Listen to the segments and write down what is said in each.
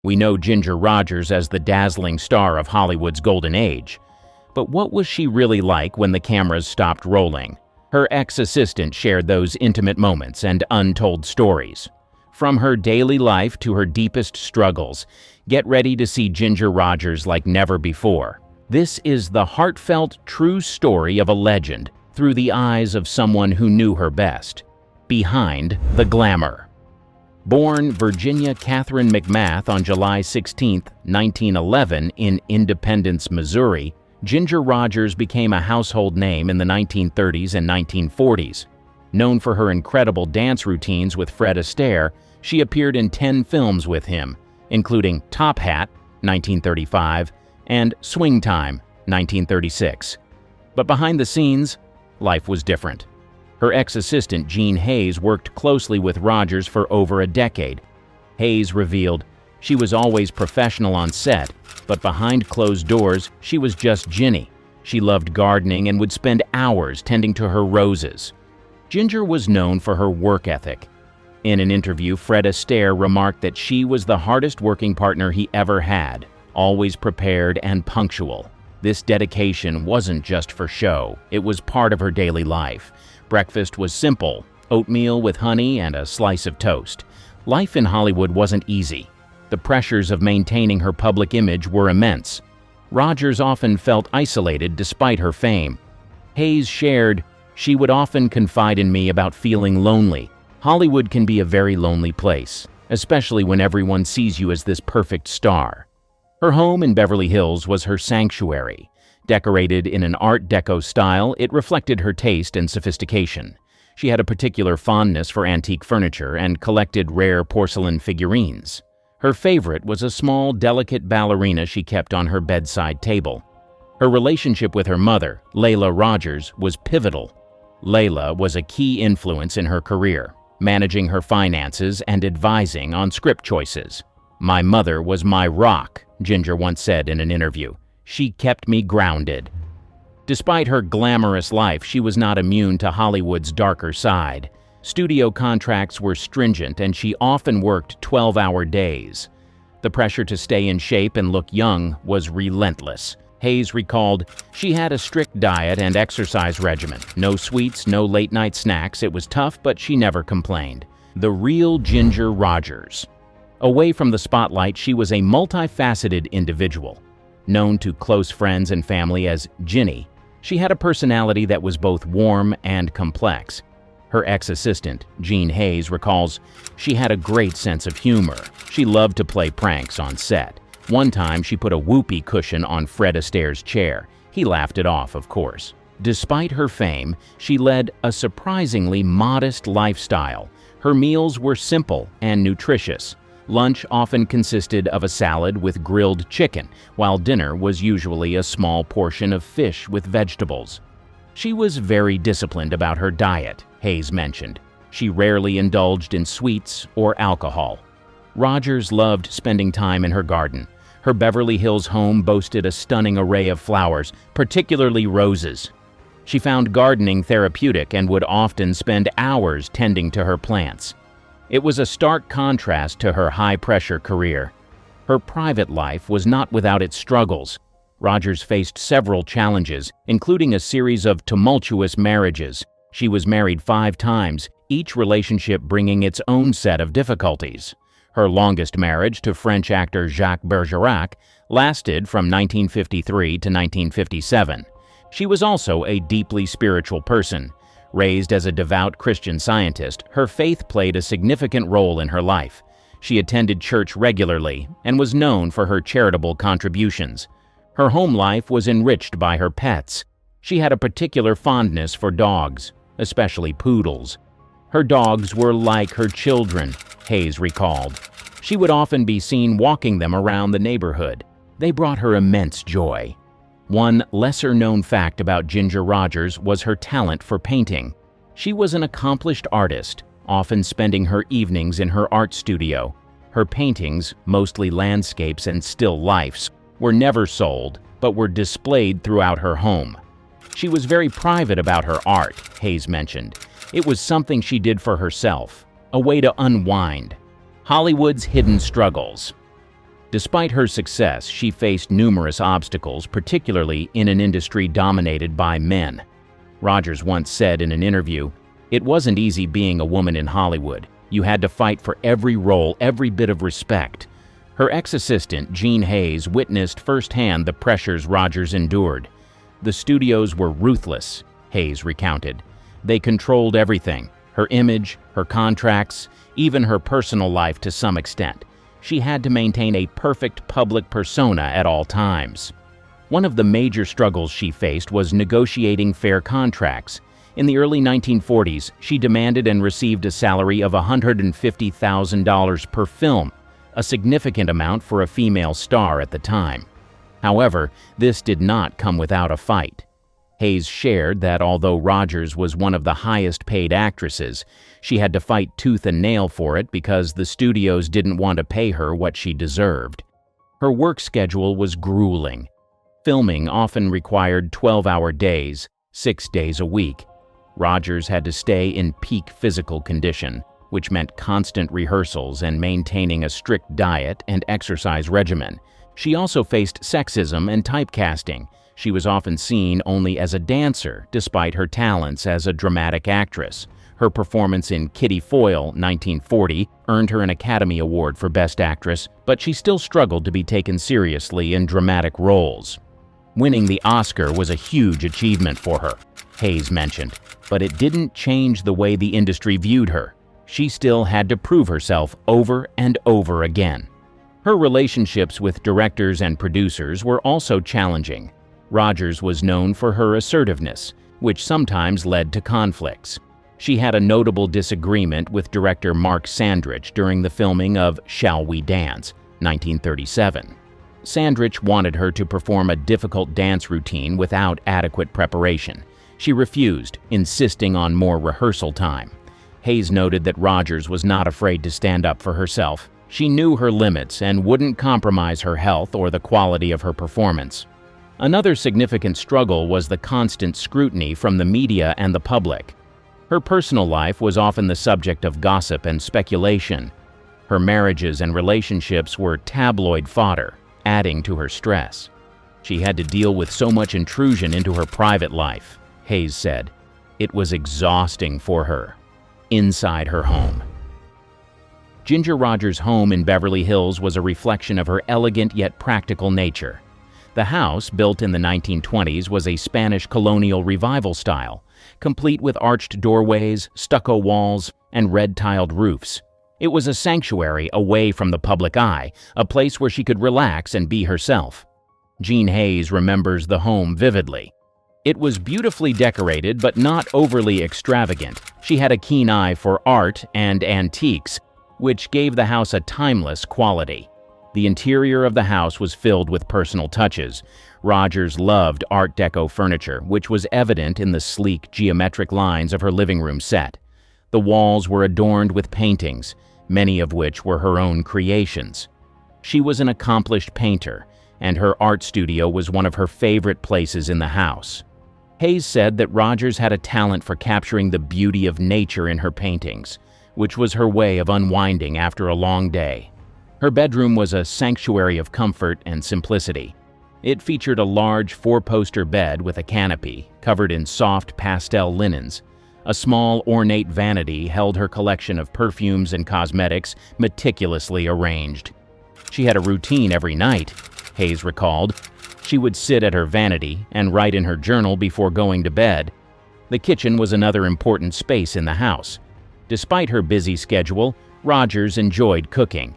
We know Ginger Rogers as the dazzling star of Hollywood's golden age. But what was she really like when the cameras stopped rolling? Her ex-assistant shared those intimate moments and untold stories. From her daily life to her deepest struggles, get ready to see Ginger Rogers like never before. This is the heartfelt, true story of a legend through the eyes of someone who knew her best. Behind the glamour. Born Virginia Catherine McMath on July 16, 1911 in Independence, Missouri, Ginger Rogers became a household name in the 1930s and 1940s. Known for her incredible dance routines with Fred Astaire, she appeared in 10 films with him, including Top Hat, 1935, and Swing Time, 1936. But behind the scenes, life was different. Her ex-assistant, Jean Hayes, worked closely with Rogers for over a decade. Hayes revealed, she was always professional on set, but behind closed doors, she was just Ginny. She loved gardening and would spend hours tending to her roses. Ginger was known for her work ethic. In an interview, Fred Astaire remarked that she was the hardest working partner he ever had, always prepared and punctual. This dedication wasn't just for show, it was part of her daily life. Breakfast was simple, oatmeal with honey and a slice of toast. Life in Hollywood wasn't easy. The pressures of maintaining her public image were immense. Rogers often felt isolated despite her fame. Hayes shared, "She would often confide in me about feeling lonely. Hollywood can be a very lonely place, especially when everyone sees you as this perfect star." Her home in Beverly Hills was her sanctuary. Decorated in an Art Deco style, it reflected her taste and sophistication. She had a particular fondness for antique furniture and collected rare porcelain figurines. Her favorite was a small, delicate ballerina she kept on her bedside table. Her relationship with her mother, Layla Rogers, was pivotal. Layla was a key influence in her career, managing her finances and advising on script choices. "My mother was my rock," Ginger once said in an interview. "She kept me grounded." Despite her glamorous life, she was not immune to Hollywood's darker side. Studio contracts were stringent and she often worked 12-hour days. The pressure to stay in shape and look young was relentless. Hayes recalled, "She had a strict diet and exercise regimen. No sweets, no late-night snacks. It was tough, but she never complained." The real Ginger Rogers. Away from the spotlight, she was a multifaceted individual. Known to close friends and family as Ginny, she had a personality that was both warm and complex. Her ex-assistant, Jean Hayes, recalls, "She had a great sense of humor. She loved to play pranks on set. One time she put a whoopee cushion on Fred Astaire's chair. He laughed it off, of course." Despite her fame, she led a surprisingly modest lifestyle. Her meals were simple and nutritious. Lunch often consisted of a salad with grilled chicken, while dinner was usually a small portion of fish with vegetables. She was very disciplined about her diet, Hayes mentioned. She rarely indulged in sweets or alcohol. Rogers loved spending time in her garden. Her Beverly Hills home boasted a stunning array of flowers, particularly roses. She found gardening therapeutic and would often spend hours tending to her plants. It was a stark contrast to her high-pressure career. Her private life was not without its struggles. Rogers faced several challenges, including a series of tumultuous marriages. She was married 5 times, each relationship bringing its own set of difficulties. Her longest marriage, to French actor Jacques Bergerac, lasted from 1953 to 1957. She was also a deeply spiritual person. Raised as a devout Christian Scientist, her faith played a significant role in her life. She attended church regularly and was known for her charitable contributions. Her home life was enriched by her pets. She had a particular fondness for dogs, especially poodles. Her dogs were like her children, Hayes recalled. She would often be seen walking them around the neighborhood. They brought her immense joy. One lesser-known fact about Ginger Rogers was her talent for painting. She was an accomplished artist, often spending her evenings in her art studio. Her paintings, mostly landscapes and still lifes, were never sold, but were displayed throughout her home. She was very private about her art, Hayes mentioned. It was something she did for herself, a way to unwind. Hollywood's hidden struggles. Despite her success, she faced numerous obstacles, particularly in an industry dominated by men. Rogers once said in an interview, "It wasn't easy being a woman in Hollywood. You had to fight for every role, every bit of respect." Her ex-assistant, Jean Hayes, witnessed firsthand the pressures Rogers endured. "The studios were ruthless," Hayes recounted. "They controlled everything, her image, her contracts, even her personal life to some extent. She had to maintain a perfect public persona at all times." One of the major struggles she faced was negotiating fair contracts. In the early 1940s, she demanded and received a salary of $150,000 per film, a significant amount for a female star at the time. However, this did not come without a fight. Hayes shared that although Rogers was one of the highest-paid actresses, she had to fight tooth and nail for it because the studios didn't want to pay her what she deserved. Her work schedule was grueling. Filming often required 12-hour days, 6 days a week. Rogers had to stay in peak physical condition, which meant constant rehearsals and maintaining a strict diet and exercise regimen. She also faced sexism and typecasting. She was often seen only as a dancer, despite her talents as a dramatic actress. Her performance in Kitty Foyle, 1940, earned her an Academy Award for Best Actress, but she still struggled to be taken seriously in dramatic roles. Winning the Oscar was a huge achievement for her, Hayes mentioned, but it didn't change the way the industry viewed her. She still had to prove herself over and over again. Her relationships with directors and producers were also challenging. Rogers was known for her assertiveness, which sometimes led to conflicts. She had a notable disagreement with director Mark Sandrich during the filming of Shall We Dance, 1937. Sandrich wanted her to perform a difficult dance routine without adequate preparation. She refused, insisting on more rehearsal time. Hayes noted that Rogers was not afraid to stand up for herself. She knew her limits and wouldn't compromise her health or the quality of her performance. Another significant struggle was the constant scrutiny from the media and the public. Her personal life was often the subject of gossip and speculation. Her marriages and relationships were tabloid fodder, adding to her stress. She had to deal with so much intrusion into her private life, Hayes said. It was exhausting for her. Inside her home. Ginger Rogers' home in Beverly Hills was a reflection of her elegant yet practical nature. The house, built in the 1920s, was a Spanish colonial revival style, complete with arched doorways, stucco walls, and red-tiled roofs. It was a sanctuary away from the public eye, a place where she could relax and be herself. Jean Hayes remembers the home vividly. It was beautifully decorated but not overly extravagant. She had a keen eye for art and antiques, which gave the house a timeless quality. The interior of the house was filled with personal touches. Rogers loved Art Deco furniture, which was evident in the sleek, geometric lines of her living room set. The walls were adorned with paintings, many of which were her own creations. She was an accomplished painter, and her art studio was one of her favorite places in the house. Hayes said that Rogers had a talent for capturing the beauty of nature in her paintings, which was her way of unwinding after a long day. Her bedroom was a sanctuary of comfort and simplicity. It featured a large four-poster bed with a canopy, covered in soft pastel linens. A small, ornate vanity held her collection of perfumes and cosmetics meticulously arranged. She had a routine every night, Hayes recalled. She would sit at her vanity and write in her journal before going to bed. The kitchen was another important space in the house. Despite her busy schedule, Rogers enjoyed cooking.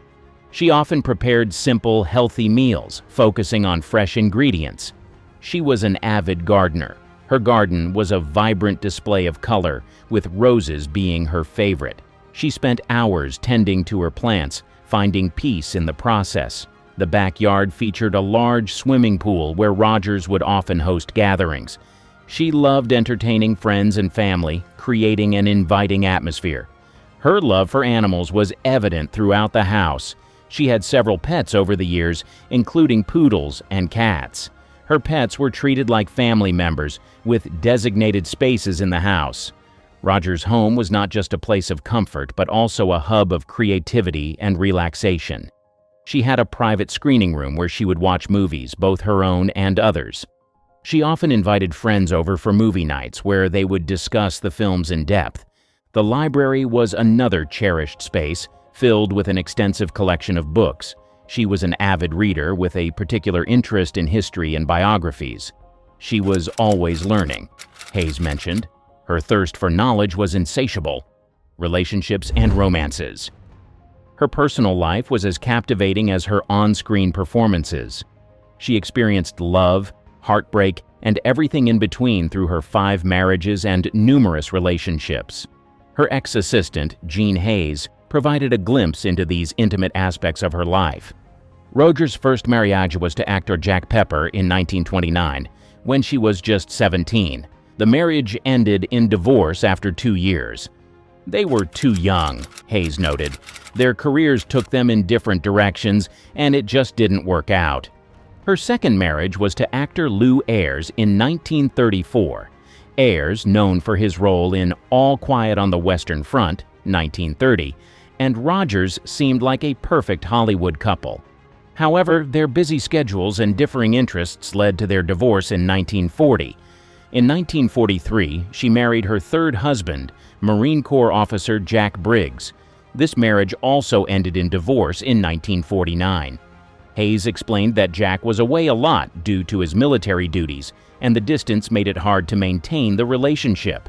She often prepared simple, healthy meals, focusing on fresh ingredients. She was an avid gardener. Her garden was a vibrant display of color, with roses being her favorite. She spent hours tending to her plants, finding peace in the process. The backyard featured a large swimming pool where Rogers would often host gatherings. She loved entertaining friends and family, creating an inviting atmosphere. Her love for animals was evident throughout the house. She had several pets over the years, including poodles and cats. Her pets were treated like family members, with designated spaces in the house. Rogers' home was not just a place of comfort, but also a hub of creativity and relaxation. She had a private screening room where she would watch movies, both her own and others. She often invited friends over for movie nights where they would discuss the films in depth. The library was another cherished space, filled with an extensive collection of books. She was an avid reader with a particular interest in history and biographies. She was always learning, Hayes mentioned. Her thirst for knowledge was insatiable. Relationships and romances. Her personal life was as captivating as her on-screen performances. She experienced love, heartbreak, and everything in between through her 5 marriages and numerous relationships. Her ex-assistant, Jean Hayes, provided a glimpse into these intimate aspects of her life. Rogers' first marriage was to actor Jack Pepper in 1929, when she was just 17. The marriage ended in divorce after 2 years. They were too young, Hayes noted. Their careers took them in different directions, and it just didn't work out. Her second marriage was to actor Lew Ayres in 1934. Ayres, known for his role in All Quiet on the Western Front, 1930, and Rogers seemed like a perfect Hollywood couple. However, their busy schedules and differing interests led to their divorce in 1940. In 1943, she married her third husband, Marine Corps officer Jack Briggs. This marriage also ended in divorce in 1949. Hayes explained that Jack was away a lot due to his military duties, and the distance made it hard to maintain the relationship.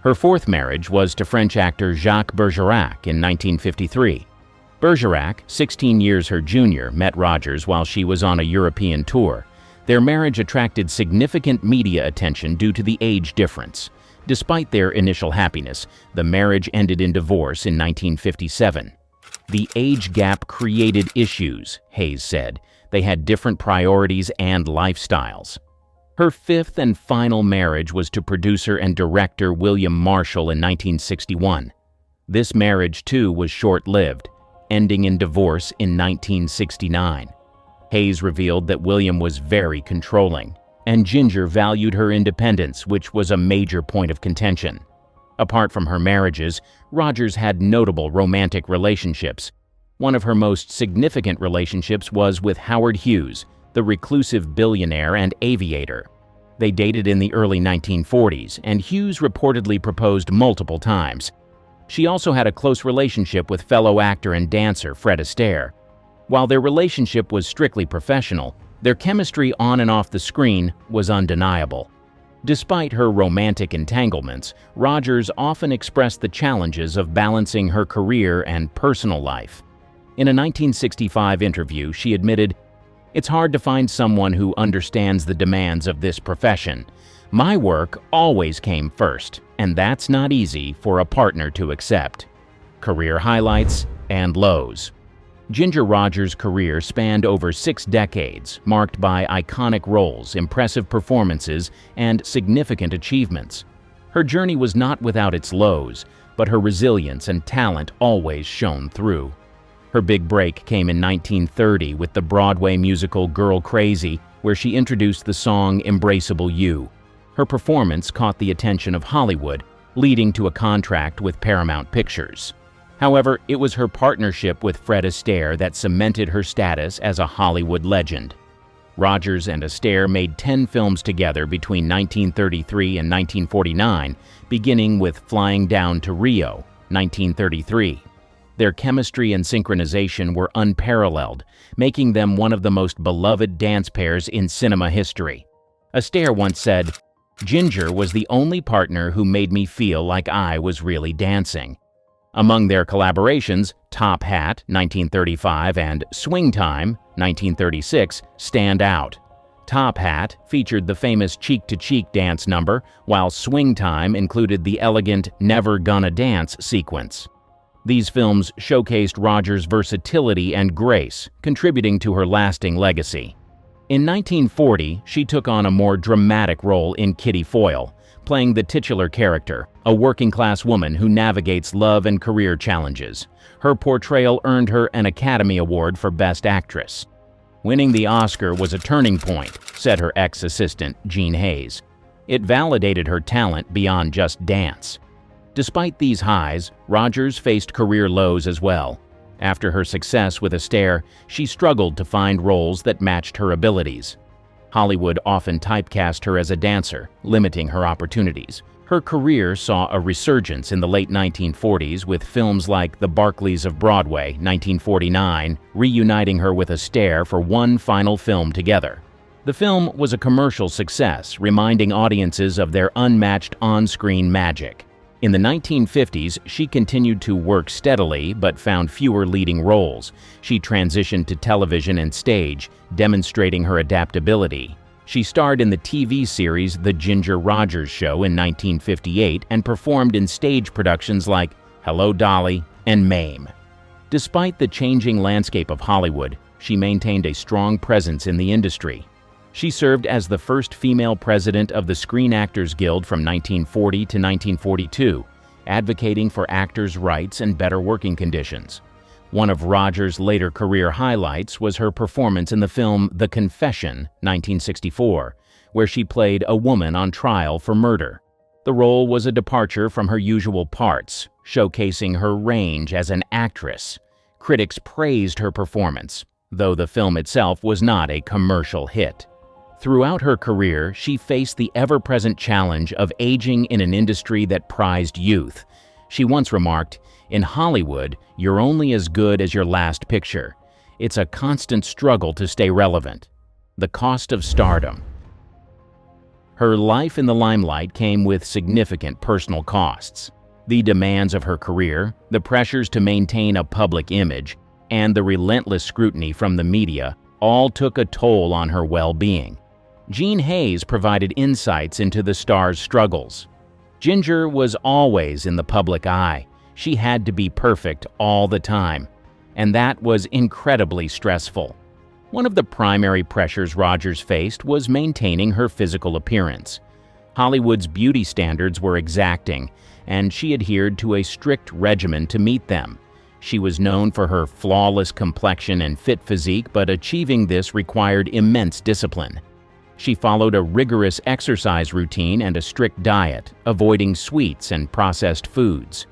Her fourth marriage was to French actor Jacques Bergerac in 1953. Bergerac, 16 years her junior, met Rogers while she was on a European tour. Their marriage attracted significant media attention due to the age difference. Despite their initial happiness, the marriage ended in divorce in 1957. The age gap created issues, Hayes said. They had different priorities and lifestyles. Her fifth and final marriage was to producer and director William Marshall in 1961. This marriage, too, was short-lived, ending in divorce in 1969. Hayes revealed that William was very controlling, and Ginger valued her independence, which was a major point of contention. Apart from her marriages, Rogers had notable romantic relationships. One of her most significant relationships was with Howard Hughes, the reclusive billionaire and aviator. They dated in the early 1940s, and Hughes reportedly proposed multiple times. She also had a close relationship with fellow actor and dancer Fred Astaire. While their relationship was strictly professional, their chemistry on and off the screen was undeniable. Despite her romantic entanglements, Rogers often expressed the challenges of balancing her career and personal life. In a 1965 interview, she admitted, "It's hard to find someone who understands the demands of this profession. My work always came first, and that's not easy for a partner to accept." Career highlights and lows. Ginger Rogers' career spanned over 6 decades, marked by iconic roles, impressive performances, and significant achievements. Her journey was not without its lows, but her resilience and talent always shone through. Her big break came in 1930 with the Broadway musical Girl Crazy, where she introduced the song Embraceable You. Her performance caught the attention of Hollywood, leading to a contract with Paramount Pictures. However, it was her partnership with Fred Astaire that cemented her status as a Hollywood legend. Rogers and Astaire made 10 films together between 1933 and 1949, beginning with Flying Down to Rio, 1933. Their chemistry and synchronization were unparalleled, making them one of the most beloved dance pairs in cinema history. Astaire once said, "Ginger was the only partner who made me feel like I was really dancing." Among their collaborations, Top Hat, 1935, and Swing Time, 1936, stand out. Top Hat featured the famous cheek-to-cheek dance number, while Swing Time included the elegant Never Gonna Dance sequence. These films showcased Rogers' versatility and grace, contributing to her lasting legacy. In 1940, she took on a more dramatic role in Kitty Foyle, playing the titular character, a working-class woman who navigates love and career challenges. Her portrayal earned her an Academy Award for Best Actress. Winning the Oscar was a turning point, said her ex-assistant, Jean Hayes. It validated her talent beyond just dance. Despite these highs, Rogers faced career lows as well. After her success with Astaire, she struggled to find roles that matched her abilities. Hollywood often typecast her as a dancer, limiting her opportunities. Her career saw a resurgence in the late 1940s with films like The Barkleys of Broadway, 1949, reuniting her with Astaire for one final film together. The film was a commercial success, reminding audiences of their unmatched on-screen magic. In the 1950s, she continued to work steadily but found fewer leading roles. She transitioned to television and stage, demonstrating her adaptability. She starred in the TV series The Ginger Rogers Show in 1958 and performed in stage productions like Hello, Dolly and Mame. Despite the changing landscape of Hollywood, she maintained a strong presence in the industry. She served as the first female president of the Screen Actors Guild from 1940 to 1942, advocating for actors' rights and better working conditions. One of Rogers' later career highlights was her performance in the film The Confession, 1964, where she played a woman on trial for murder. The role was a departure from her usual parts, showcasing her range as an actress. Critics praised her performance, though the film itself was not a commercial hit. Throughout her career, she faced the ever-present challenge of aging in an industry that prized youth. She once remarked, "In Hollywood, you're only as good as your last picture. It's a constant struggle to stay relevant." The cost of stardom. Her life in the limelight came with significant personal costs. The demands of her career, the pressures to maintain a public image, and the relentless scrutiny from the media all took a toll on her well-being. Jean Hayes provided insights into the star's struggles. Ginger was always in the public eye. She had to be perfect all the time, and that was incredibly stressful. One of the primary pressures Rogers faced was maintaining her physical appearance. Hollywood's beauty standards were exacting, and she adhered to a strict regimen to meet them. She was known for her flawless complexion and fit physique, but achieving this required immense discipline. She followed a rigorous exercise routine and a strict diet, avoiding sweets and processed foods.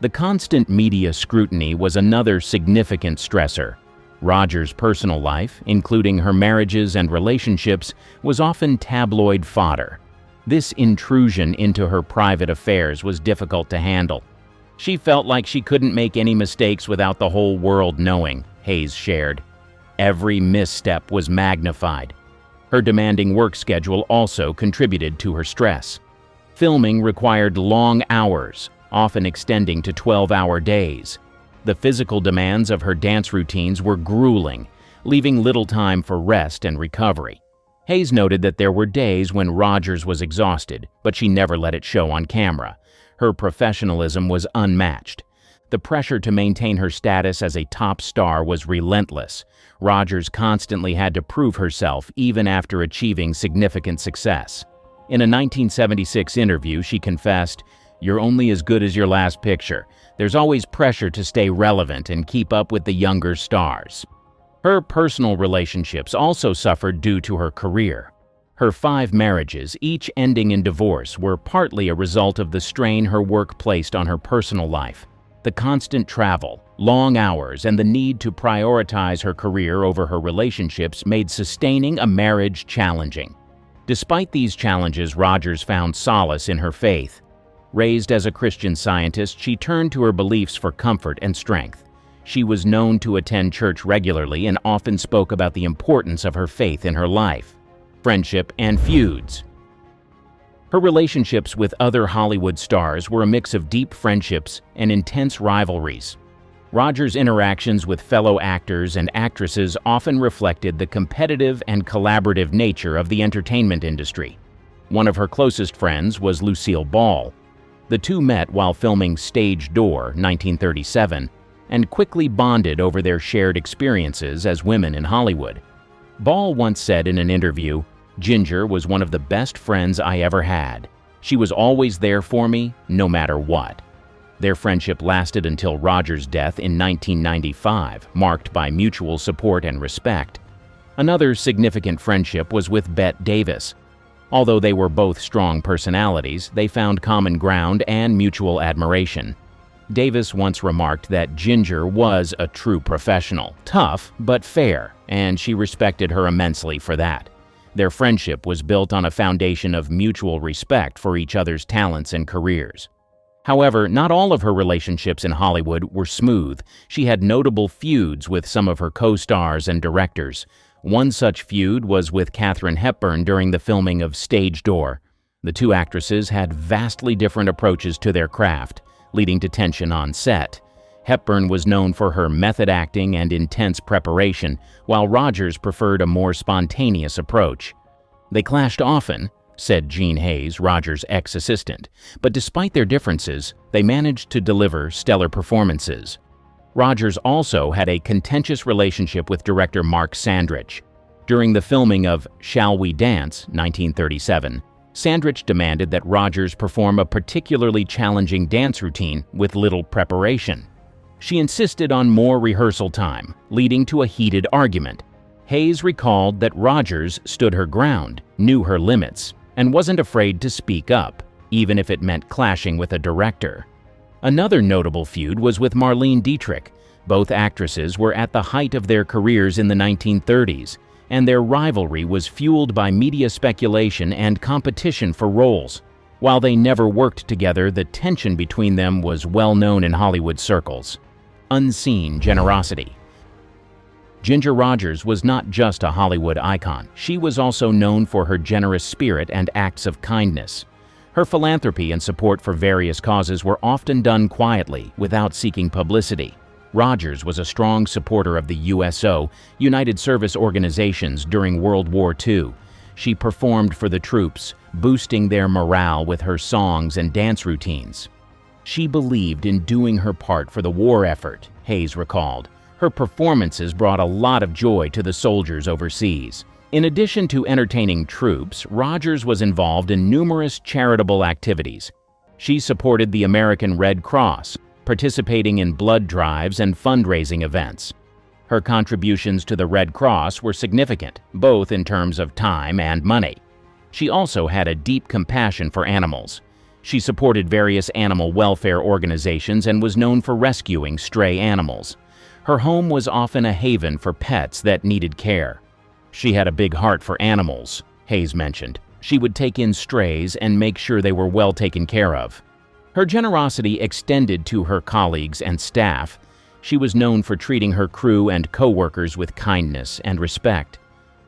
The constant media scrutiny was another significant stressor. Rogers' personal life, including her marriages and relationships, was often tabloid fodder. This intrusion into her private affairs was difficult to handle. She felt like she couldn't make any mistakes without the whole world knowing, Hayes shared. Every misstep was magnified. Her demanding work schedule also contributed to her stress. Filming required long hours, often extending to 12-hour days. The physical demands of her dance routines were grueling, leaving little time for rest and recovery. Hayes noted that there were days when Rogers was exhausted, but she never let it show on camera. Her professionalism was unmatched. The pressure to maintain her status as a top star was relentless. Rogers constantly had to prove herself even after achieving significant success. In a 1976 interview, she confessed, "You're only as good as your last picture. There's always pressure to stay relevant and keep up with the younger stars." Her personal relationships also suffered due to her career. Her 5 marriages, each ending in divorce, were partly a result of the strain her work placed on her personal life. The constant travel, long hours, and the need to prioritize her career over her relationships made sustaining a marriage challenging. Despite these challenges, Rogers found solace in her faith. Raised as a Christian Scientist, she turned to her beliefs for comfort and strength. She was known to attend church regularly and often spoke about the importance of her faith in her life. Friendship and feuds. Her relationships with other Hollywood stars were a mix of deep friendships and intense rivalries. Rogers' interactions with fellow actors and actresses often reflected the competitive and collaborative nature of the entertainment industry. One of her closest friends was Lucille Ball. The two met while filming Stage Door, 1937, and quickly bonded over their shared experiences as women in Hollywood. Ball once said in an interview, "Ginger was one of the best friends I ever had. She was always there for me, no matter what." Their friendship lasted until Rogers' death in 1995, marked by mutual support and respect. Another significant friendship was with Bette Davis. Although they were both strong personalities, they found common ground and mutual admiration. Davis once remarked that Ginger was a true professional, tough but fair, and she respected her immensely for that. Their friendship was built on a foundation of mutual respect for each other's talents and careers. However, not all of her relationships in Hollywood were smooth. She had notable feuds with some of her co-stars and directors. One such feud was with Katharine Hepburn during the filming of Stage Door. The two actresses had vastly different approaches to their craft, leading to tension on set. Hepburn was known for her method acting and intense preparation, while Rogers preferred a more spontaneous approach. They clashed often, said Gene Hayes, Rogers' ex-assistant, but despite their differences, they managed to deliver stellar performances. Rogers also had a contentious relationship with director Mark Sandrich. During the filming of Shall We Dance, 1937, Sandrich demanded that Rogers perform a particularly challenging dance routine with little preparation. She insisted on more rehearsal time, leading to a heated argument. Hayes recalled that Rogers stood her ground, knew her limits, and wasn't afraid to speak up, even if it meant clashing with a director. Another notable feud was with Marlene Dietrich. Both actresses were at the height of their careers in the 1930s, and their rivalry was fueled by media speculation and competition for roles. While they never worked together, the tension between them was well known in Hollywood circles. Unseen generosity. Ginger Rogers was not just a Hollywood icon. She was also known for her generous spirit and acts of kindness. Her philanthropy and support for various causes were often done quietly, without seeking publicity. Rogers was a strong supporter of the USO, United Service Organizations, during World War II. She performed for the troops, boosting their morale with her songs and dance routines. She believed in doing her part for the war effort, Hayes recalled. Her performances brought a lot of joy to the soldiers overseas. In addition to entertaining troops, Rogers was involved in numerous charitable activities. She supported the American Red Cross, participating in blood drives and fundraising events. Her contributions to the Red Cross were significant, both in terms of time and money. She also had a deep compassion for animals. She supported various animal welfare organizations and was known for rescuing stray animals. Her home was often a haven for pets that needed care. She had a big heart for animals, Hayes mentioned. She would take in strays and make sure they were well taken care of. Her generosity extended to her colleagues and staff. She was known for treating her crew and co-workers with kindness and respect.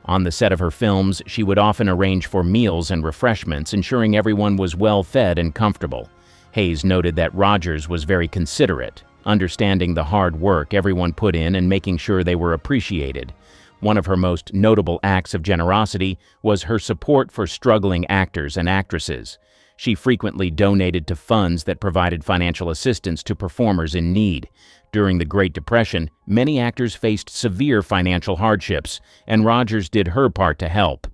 On the set of her films, she would often arrange for meals and refreshments, ensuring everyone was well fed and comfortable. Hayes noted that Rogers was very considerate, understanding the hard work everyone put in and making sure they were appreciated. One of her most notable acts of generosity was her support for struggling actors and actresses. She frequently donated to funds that provided financial assistance to performers in need. During the Great Depression, many actors faced severe financial hardships, and Rogers did her part to help.